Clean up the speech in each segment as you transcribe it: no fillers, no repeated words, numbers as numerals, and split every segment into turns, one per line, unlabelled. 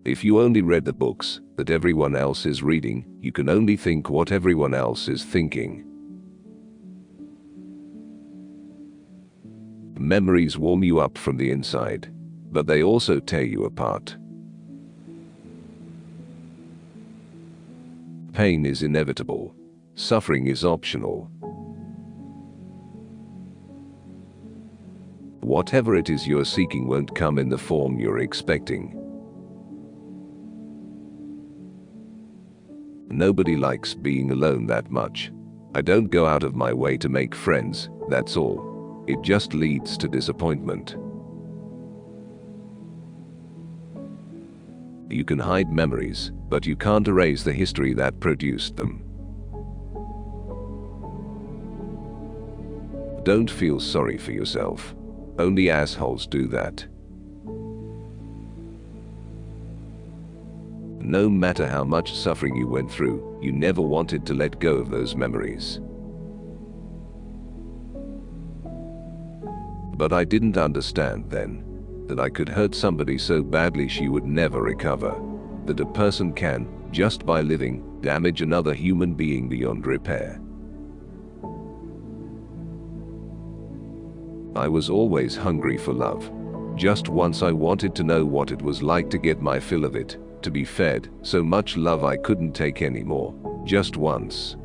If you only read the books that everyone else is reading, you can only think what everyone else is thinking. Memories warm you up from the inside, but they also tear you apart. Pain is inevitable. Suffering is optional. Whatever it is you're seeking won't come in the form you're expecting. Nobody likes being alone that much. I don't go out of my way to make friends, that's all. It just leads to disappointment. You can hide memories, but you can't erase the history that produced them. Don't feel sorry for yourself. Only assholes do that. No matter how much suffering you went through, you never wanted to let go of those memories. But I didn't understand then that I could hurt somebody so badly she would never recover. That a person can, just by living, damage another human being beyond repair. I was always hungry for love. Just once I wanted to know what it was like to get my fill of it, to be fed so much love I couldn't take anymore. Just once.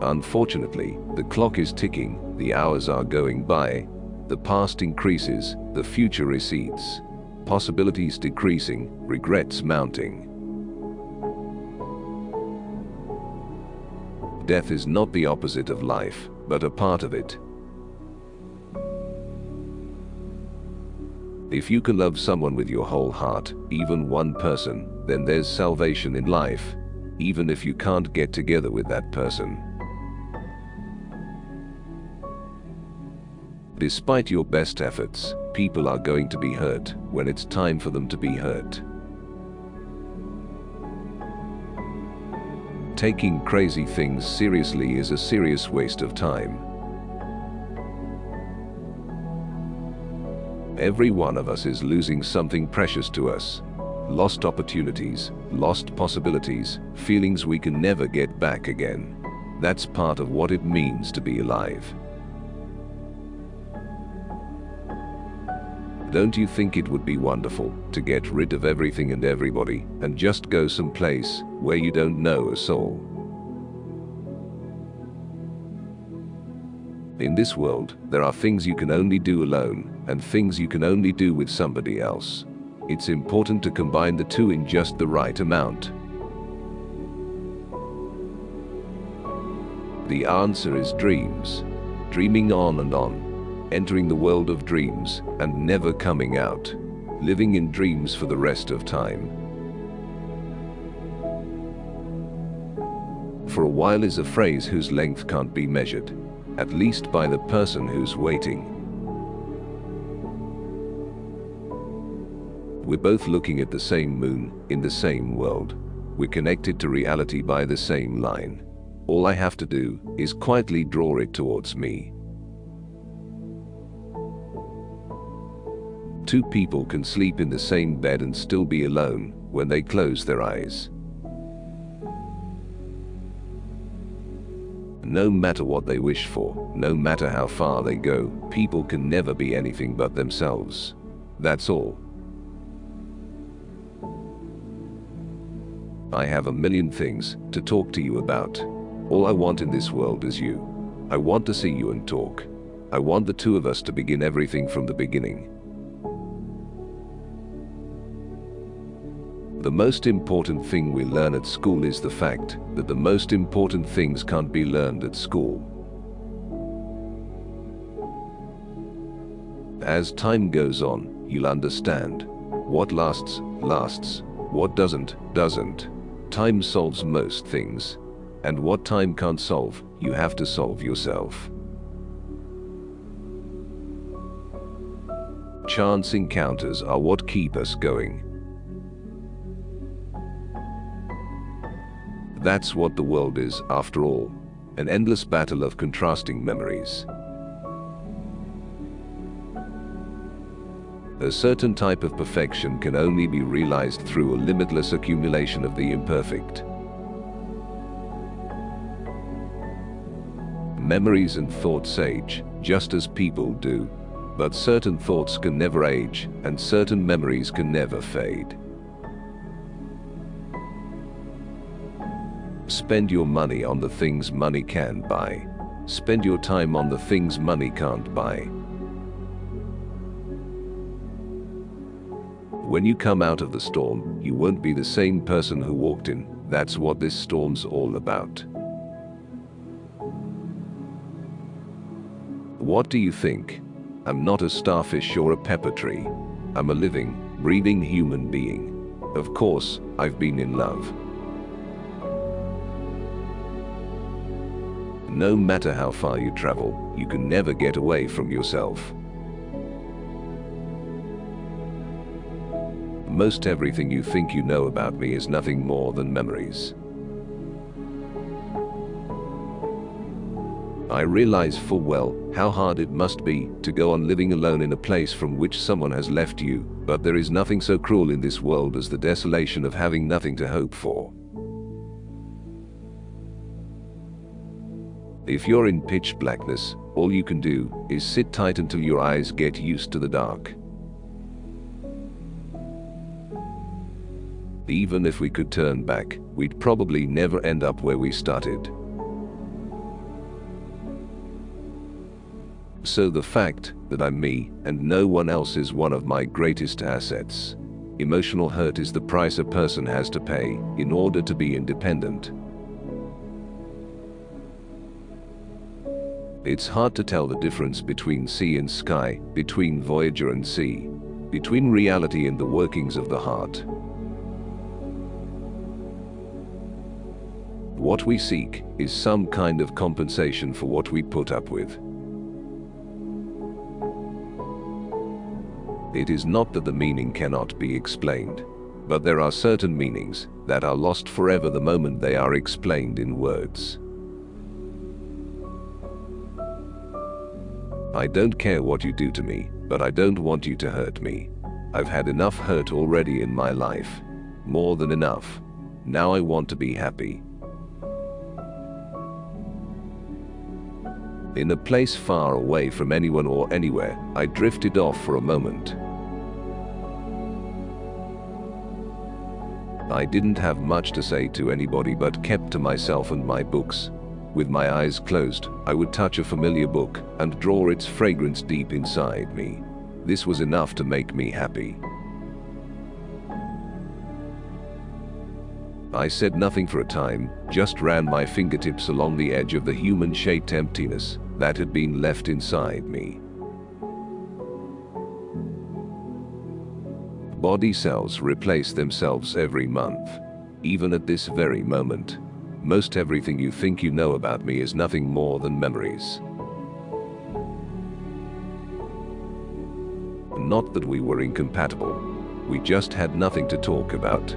Unfortunately, the clock is ticking, the hours are going by, the past increases, the future recedes, possibilities decreasing, regrets mounting. Death is not the opposite of life, but a part of it. If you can love someone with your whole heart, even one person, then there's salvation in life, even if you can't get together with that person. Despite your best efforts, people are going to be hurt when it's time for them to be hurt. Taking crazy things seriously is a serious waste of time. Every one of us is losing something precious to us. Lost opportunities, lost possibilities, feelings we can never get back again. That's part of what it means to be alive. Don't you think it would be wonderful to get rid of everything and everybody and just go someplace where you don't know a soul? In this world, there are things you can only do alone and things you can only do with somebody else. It's important to combine the two in just the right amount. The answer is dreams. Dreaming on and on. Entering the world of dreams and never coming out, living in dreams for the rest of time. For a while is a phrase whose length can't be measured, at least by the person who's waiting. We're both looking at the same moon, in the same world. We're connected to reality by the same line. All I have to do is quietly draw it towards me. Two people can sleep in the same bed and still be alone when they close their eyes. No matter what they wish for, no matter how far they go, people can never be anything but themselves. That's all. I have a million things to talk to you about. All I want in this world is you. I want to see you and talk. I want the two of us to begin everything from the beginning. The most important thing we learn at school is the fact that the most important things can't be learned at school. As time goes on, you'll understand. What lasts, lasts. What doesn't, doesn't. Time solves most things. And what time can't solve, you have to solve yourself. Chance encounters are what keep us going. That's what the world is, after all, an endless battle of contrasting memories. A certain type of perfection can only be realized through a limitless accumulation of the imperfect. Memories and thoughts age, just as people do. But certain thoughts can never age, and certain memories can never fade. Spend your money on the things money can buy. Spend your time on the things money can't buy. When you come out of the storm, you won't be the same person who walked in. That's what this storm's all about. What do you think? I'm not a starfish or a pepper tree. I'm a living, breathing human being. Of course, I've been in love. No matter how far you travel, you can never get away from yourself. Most everything you think you know about me is nothing more than memories. I realize full well how hard it must be to go on living alone in a place from which someone has left you, but there is nothing so cruel in this world as the desolation of having nothing to hope for. If you're in pitch blackness, all you can do is sit tight until your eyes get used to the dark. Even if we could turn back, we'd probably never end up where we started. So the fact that I'm me and no one else is one of my greatest assets. Emotional hurt is the price a person has to pay in order to be independent. It's hard to tell the difference between sea and sky, between Voyager and sea, between reality and the workings of the heart. What we seek is some kind of compensation for what we put up with. It is not that the meaning cannot be explained, but there are certain meanings that are lost forever the moment they are explained in words. I don't care what you do to me, but I don't want you to hurt me. I've had enough hurt already in my life. More than enough. Now I want to be happy. In a place far away from anyone or anywhere, I drifted off for a moment. I didn't have much to say to anybody but kept to myself and my books. With my eyes closed, I would touch a familiar book and draw its fragrance deep inside me. This was enough to make me happy. I said nothing for a time, just ran my fingertips along the edge of the human-shaped emptiness that had been left inside me. Body cells replace themselves every month. Even at this very moment, most everything you think you know about me is nothing more than memories. Not that we were incompatible. We just had nothing to talk about.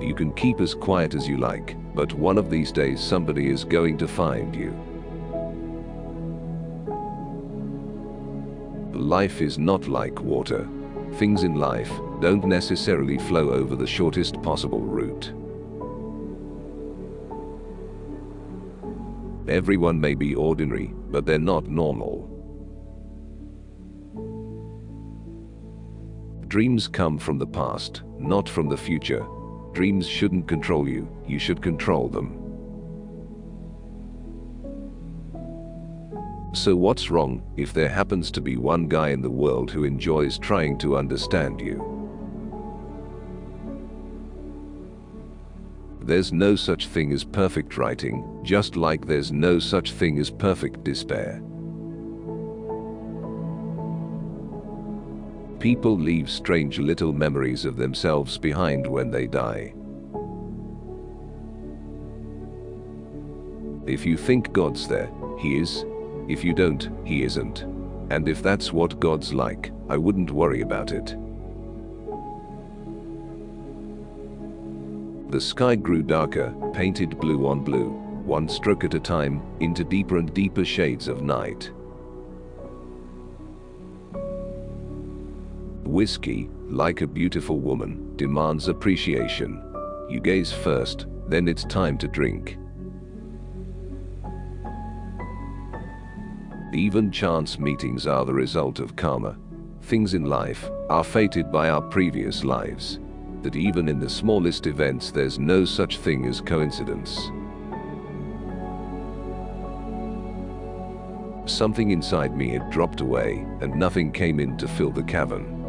You can keep as quiet as you like, but one of these days somebody is going to find you. Life is not like water. Things in life don't necessarily flow over the shortest possible route. Everyone may be ordinary, but they're not normal. Dreams come from the past, not from the future. Dreams shouldn't control you, you should control them. So what's wrong if there happens to be one guy in the world who enjoys trying to understand you? There's no such thing as perfect writing, just like there's no such thing as perfect despair. People leave strange little memories of themselves behind when they die. If you think God's there, He is. If you don't, He isn't. And if that's what God's like, I wouldn't worry about it. The sky grew darker, painted blue on blue, one stroke at a time, into deeper and deeper shades of night. Whiskey, like a beautiful woman, demands appreciation. You gaze first, then it's time to drink. Even chance meetings are the result of karma. Things in life are fated by our previous lives. That even in the smallest events there's no such thing as coincidence. Something inside me had dropped away, and nothing came in to fill the cavern.